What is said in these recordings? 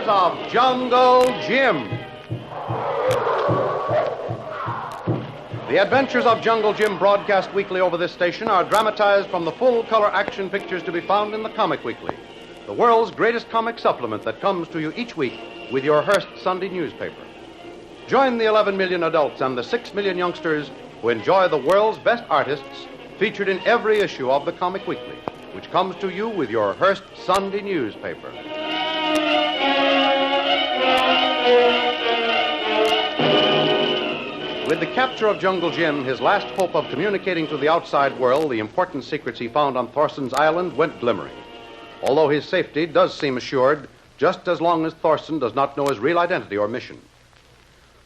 of Jungle Jim. The Adventures of Jungle Jim, broadcast weekly over this station, are dramatized from the full-color action pictures to be found in the Comic Weekly, the world's greatest comic supplement that comes to you each week with your Hearst Sunday newspaper. Join the 11 million adults and the 6 million youngsters who enjoy the world's best artists featured in every issue of the Comic Weekly, which comes to you with your Hearst Sunday newspaper. With the capture of Jungle Jim, his last hope of communicating to the outside world the important secrets he found on Thorsten's island went glimmering. Although his safety does seem assured, just as long as Thorsten does not know his real identity or mission.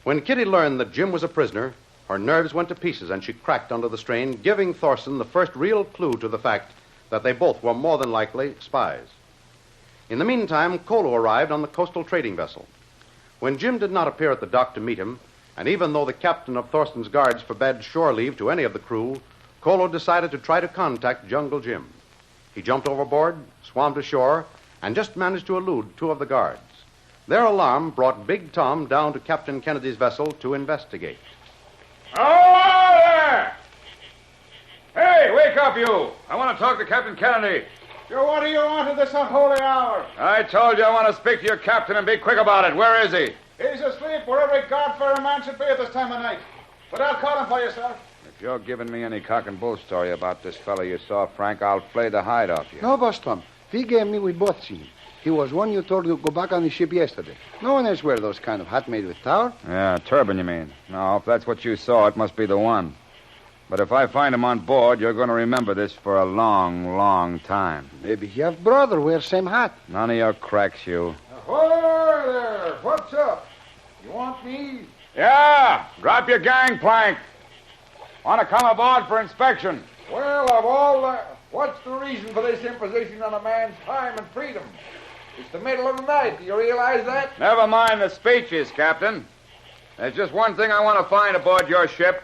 When Kitty learned that Jim was a prisoner, her nerves went to pieces and she cracked under the strain, giving Thorsten the first real clue to the fact that they both were more than likely spies. In the meantime, Kolu arrived on the coastal trading vessel. When Jim did not appear at the dock to meet him, and even though the captain of Thorsten's guards forbade shore leave to any of the crew, Kolu decided to try to contact Jungle Jim. He jumped overboard, swam to shore, and just managed to elude two of the guards. Their alarm brought Big Tom down to Captain Kennedy's vessel to investigate. Oh, there! Hey, wake up, you! I want to talk to Captain Kennedy. What do you want at this unholy hour? I told you I want to speak to your captain and be quick about it. Where is he? He's asleep where every God-fearing man should be at this time of night. But I'll call him for you, sir. If you're giving me any cock and bull story about this fellow you saw, Frank, I'll flay the hide off you. No, boss Tom. He gave me with both seen. He was one you told to go back on the ship yesterday. No one else wear those kind of hat made with tar. Yeah, turban, you mean? No, if that's what you saw, it must be the one. But if I find him on board, you're going to remember this for a long, long time. Maybe he have brother wear same hat. None of your cracks, you. Ahoy there! What's up? You want me? Yeah, drop your gangplank. Want to come aboard for inspection. Well, of all that, what's the reason for this imposition on a man's time and freedom? It's the middle of the night. Do you realize that? Never mind the speeches, Captain. There's just one thing I want to find aboard your ship.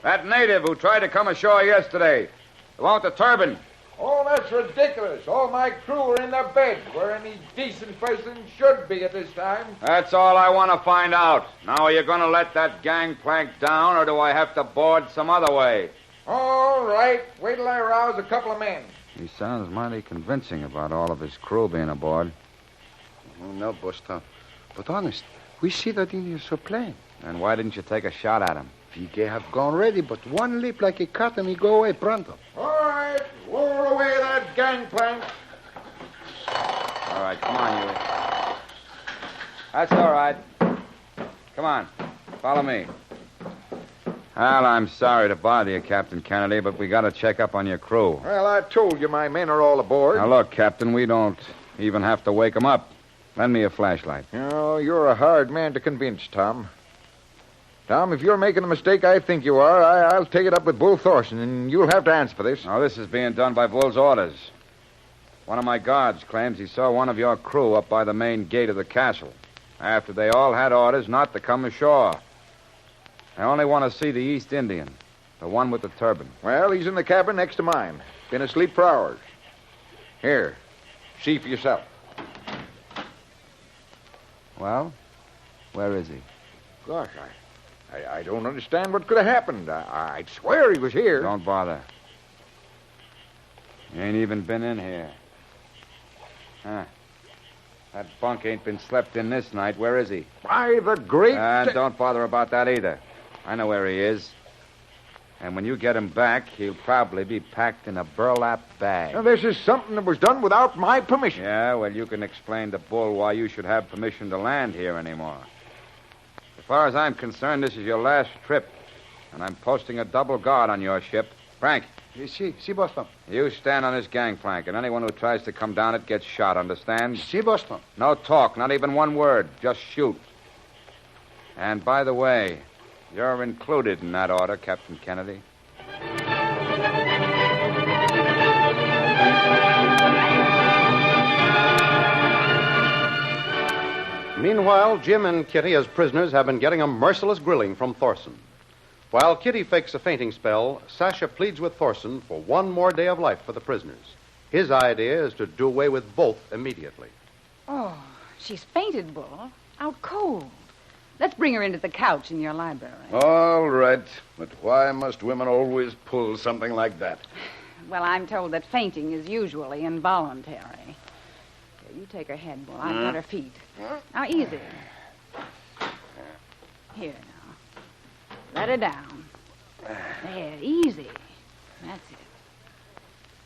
That native who tried to come ashore yesterday. The one with the turban. Oh, that's ridiculous. All my crew are in their beds, where any decent person should be at this time. That's all I want to find out. Now, are you going to let that gangplank down, or do I have to board some other way? All right. Wait till I rouse a couple of men. He sounds mighty convincing about all of his crew being aboard. Oh, no, boss Tom. But honest, we see that Indian so plain. Then why didn't you take a shot at him? He have gone ready, but one leap like a cat and he go away pronto. All right. Lower away that gangplank. All right, come on, you. That's all right. Come on. Follow me. Well, I'm sorry to bother you, Captain Kennedy, but we got to check up on your crew. Well, I told you my men are all aboard. Now, look, Captain, we don't even have to wake them up. Lend me a flashlight. Oh, you're a hard man to convince, Tom. Tom, if you're making a mistake, I think you are, I'll take it up with Bull Thorson, and you'll have to answer for this. Now, this is being done by Bull's orders. One of my guards claims he saw one of your crew up by the main gate of the castle after they all had orders not to come ashore. I only want to see the East Indian, the one with the turban. Well, he's in the cabin next to mine. Been asleep for hours. Here, see for yourself. Well, where is he? Gosh, I don't understand what could have happened. I'd swear he was here. Don't bother. He ain't even been in here. Huh. That bunk ain't been slept in this night. Where is he? By the great... Don't bother about that either. I know where he is. And when you get him back, he'll probably be packed in a burlap bag. Now, this is something that was done without my permission. Yeah, well, you can explain to Bull why you should have permission to land here anymore. As far as I'm concerned, this is your last trip, and I'm posting a double guard on your ship. Frank. See, boss Tom. You stand on this gangplank, and anyone who tries to come down it gets shot, understand? See, boss Tom. No talk, not even one word. Just shoot. And by the way, you're included in that order, Captain Kennedy. Meanwhile, Jim and Kitty, as prisoners, have been getting a merciless grilling from Thorson. While Kitty fakes a fainting spell, Sasha pleads with Thorson for one more day of life for the prisoners. His idea is to do away with both immediately. Oh, She's fainted, Bull. Out cold. Let's bring her into the couch in your library. All right. But why must women always pull something like that? Well, I'm told that fainting is usually involuntary. Here, you take her head, Bull. I've got her feet. Now, easy. Here, now. Let her down. There, easy. That's it.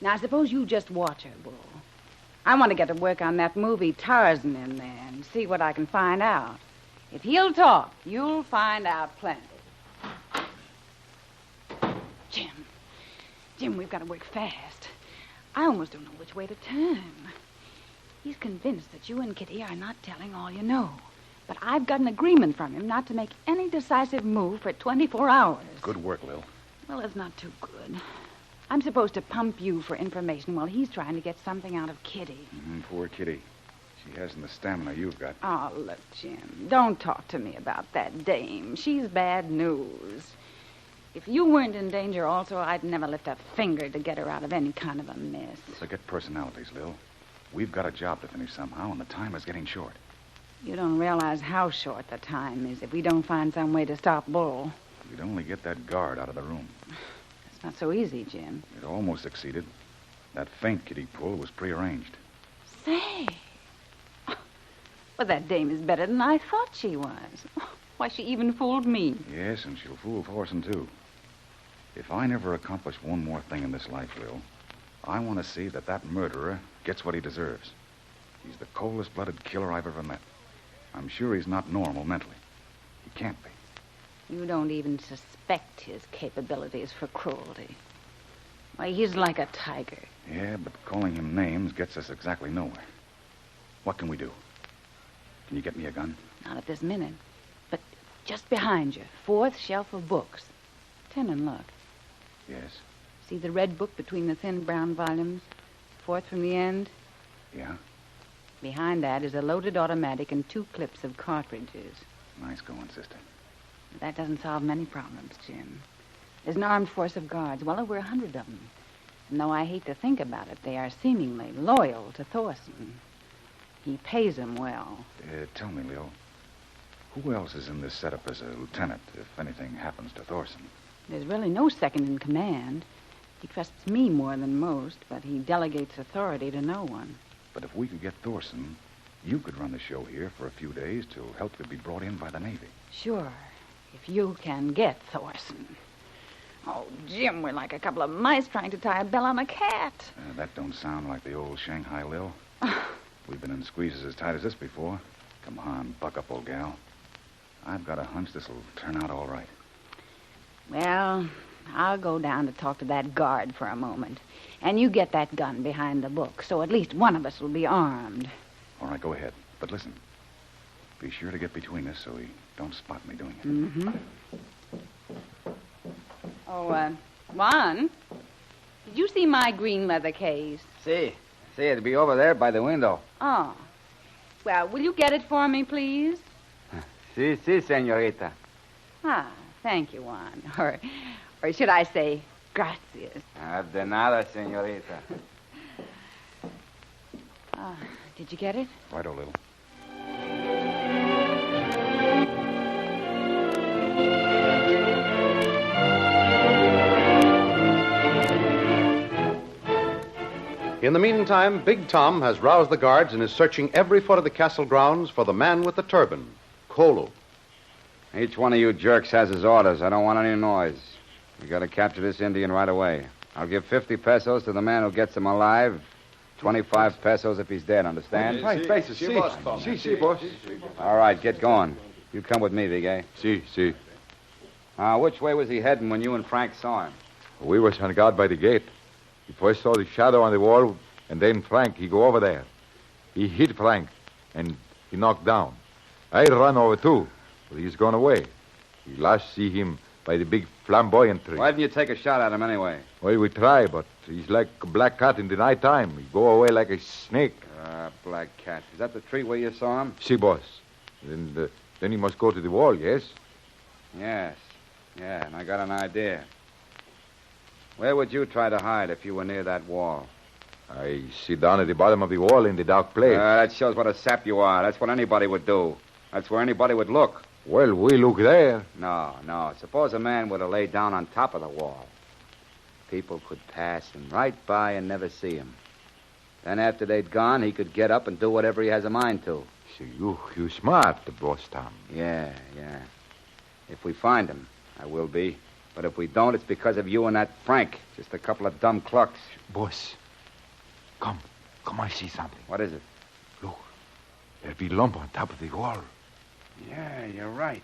Now, suppose you just watch her, Bull. I want to get to work on that movie Tarzan in there and see what I can find out. If he'll talk, you'll find out plenty. Jim, we've got to work fast. I almost don't know which way to turn. He's convinced that you and Kitty are not telling all you know. But I've got an agreement from him not to make any decisive move for 24 hours. Good work, Lil. Well, it's not too good. I'm supposed to pump you for information while he's trying to get something out of Kitty. Poor Kitty. She hasn't the stamina you've got. Oh, look, Jim, don't talk to me about that dame. She's bad news. If you weren't in danger also, I'd never lift a finger to get her out of any kind of a mess. Forget personalities, Lil. We've got a job to finish somehow, and the time is getting short. You don't realize how short the time is if we don't find some way to stop Bull. We'd only get that guard out of the room. It's not so easy, Jim. It almost succeeded. That feint Kitty pulled was prearranged. Say. Well, that dame is better than I thought she was. Why, she even fooled me. Yes, and she'll fool Thorson, too. If I never accomplish one more thing in this life, Lil, I want to see that murderer gets what he deserves. He's the coldest-blooded killer I've ever met. I'm sure he's not normal mentally. He can't be. You don't even suspect his capabilities for cruelty. Why, he's like a tiger. Yeah, but calling him names gets us exactly nowhere. What can we do? Can you get me a gun? Not at this minute. But just behind you, fourth shelf of books. Turn and look. Yes. See the red book between the thin brown volumes? Fourth from the end? Yeah? Behind that is a loaded automatic and 2 clips of cartridges. Nice going, sister. That doesn't solve many problems, Jim. There's an armed force of guards, well over 100 of them. And though I hate to think about it, they are seemingly loyal to Thorson. He pays them well. Tell me, Lil, who else is in this setup as a lieutenant if anything happens to Thorson? There's really no second in command. He trusts me more than most, but he delegates authority to no one. But if we could get Thorson, you could run the show here for a few days till help could be brought in by the Navy. Sure, if you can get Thorson. Oh, Jim, we're like a couple of mice trying to tie a bell on a cat. That don't sound like the old Shanghai Lil. We've been in squeezes as tight as this before. Come on, buck up, old gal. I've got a hunch this'll turn out all right. Well, I'll go down to talk to that guard for a moment. And you get that gun behind the book, so at least one of us will be armed. All right, go ahead. But listen, be sure to get between us so he don't spot me doing it. Mm-hmm. Oh, Juan, did you see my green leather case? See, it'll be over there by the window. Oh. Well, will you get it for me, please? Si, señorita. Ah, thank you, Juan. Or should I say, gracias. De nada, señorita. Did you get it? Right, old Lil. In the meantime, Big Tom has roused the guards and is searching every foot of the castle grounds for the man with the turban, Kolu. Each one of you jerks has his orders. I don't want any noise. We got to capture this Indian right away. I'll give 50 pesos to the man who gets him alive. 25 pesos if he's dead, understand? Si, boss. All right, get going. You come with me, Big Si. Which way was he heading when you and Frank saw him? We was on guard by the gate. He first saw the shadow on the wall, and then Frank, he go over there. He hit Frank, and he knocked down. I run over, too, but he's gone away. We last see him by the big flamboyant tree. Why didn't you take a shot at him anyway? Well, we try, but he's like a black cat in the night time. He go away like a snake. Black cat. Is that the tree where you saw him? Si, boss. Then he must go to the wall, yes? Yes. Yeah, and I got an idea. Where would you try to hide if you were near that wall? I sit down at the bottom of the wall in the dark place. That shows what a sap you are. That's what anybody would do. That's where anybody would look. Well, we look there. No. Suppose a man were to lay down on top of the wall. People could pass him right by and never see him. Then after they'd gone, he could get up and do whatever he has a mind to. So you smart, boss Tom. Yeah. If we find him, I will be. But if we don't, it's because of you and that Frank. Just a couple of dumb clucks. Boss, come, I see something. What is it? Look, there'll be a lump on top of the wall. Yeah, you're right.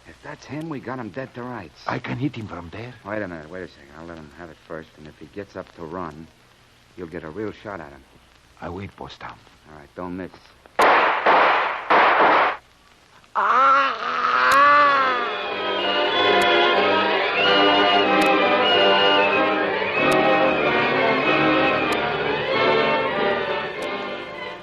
If that's him, we got him dead to rights. I can hit him from there. Wait a second. I'll let him have it first, and if he gets up to run, you'll get a real shot at him. I wait, boss Tom. All right, don't miss.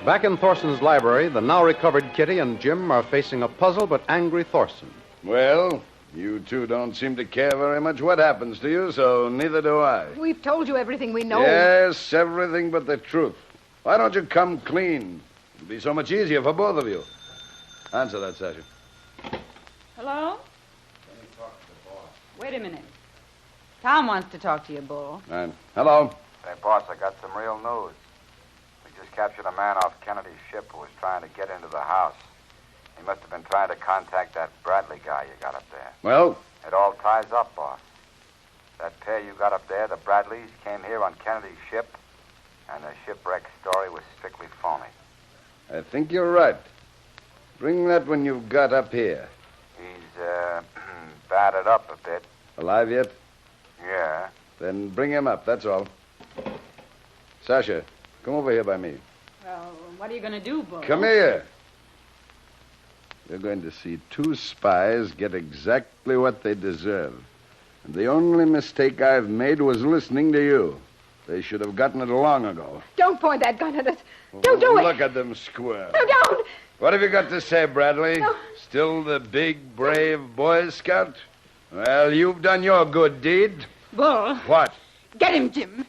Back in Thorson's library, the now recovered Kitty and Jim are facing a puzzled but angry Thorson. Well, you two don't seem to care very much what happens to you, so neither do I. We've told you everything we know. Yes, everything but the truth. Why don't you come clean? It'd be so much easier for both of you. Answer that, Sasha. Hello? Let me talk to the boss. Wait a minute. Tom wants to talk to you, Bull. Hello? Hey, boss, I got some real news. We just captured a man off Kennedy's ship who was trying to get into the house. He must have been trying to contact that Bradley guy you got up there. Well? It all ties up, boss. That pair you got up there, the Bradleys, came here on Kennedy's ship, and the shipwreck story was strictly phony. I think you're right. Bring that one you've got up here. He's, battered up a bit. Alive yet? Yeah. Then bring him up, that's all. Sasha, come over here by me. Well, what are you going to do, Bull? Come here. You're going to see two spies get exactly what they deserve. And the only mistake I've made was listening to you. They should have gotten it long ago. Don't point that gun at us. Don't do it. Look at them squirm. No, don't. What have you got to say, Bradley? No. Still the big, brave Boy Scout? Well, you've done your good deed. Bull. What? Get him, Jim.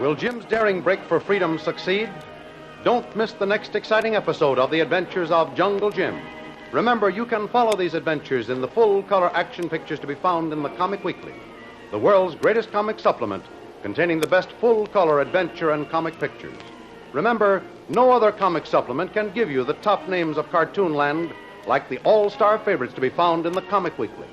Will Jim's daring break for freedom succeed? Don't miss the next exciting episode of The Adventures of Jungle Jim. Remember, you can follow these adventures in the full-color action pictures to be found in the Comic Weekly, the world's greatest comic supplement containing the best full-color adventure and comic pictures. Remember, no other comic supplement can give you the top names of cartoonland like the all-star favorites to be found in the Comic Weekly.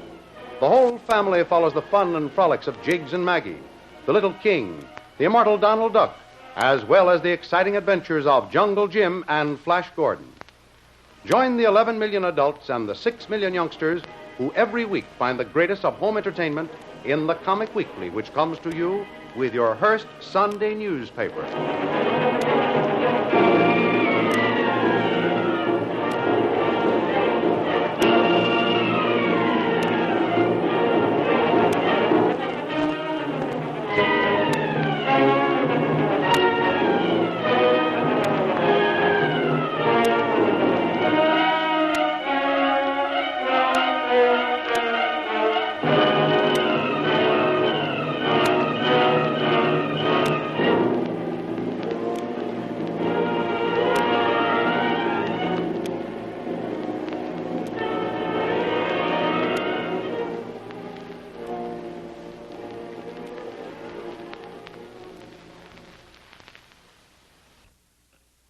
The whole family follows the fun and frolics of Jiggs and Maggie, the Little King, the immortal Donald Duck, as well as the exciting adventures of Jungle Jim and Flash Gordon. Join the 11 million adults and the 6 million youngsters who every week find the greatest of home entertainment in the Comic Weekly, which comes to you with your Hearst Sunday newspaper.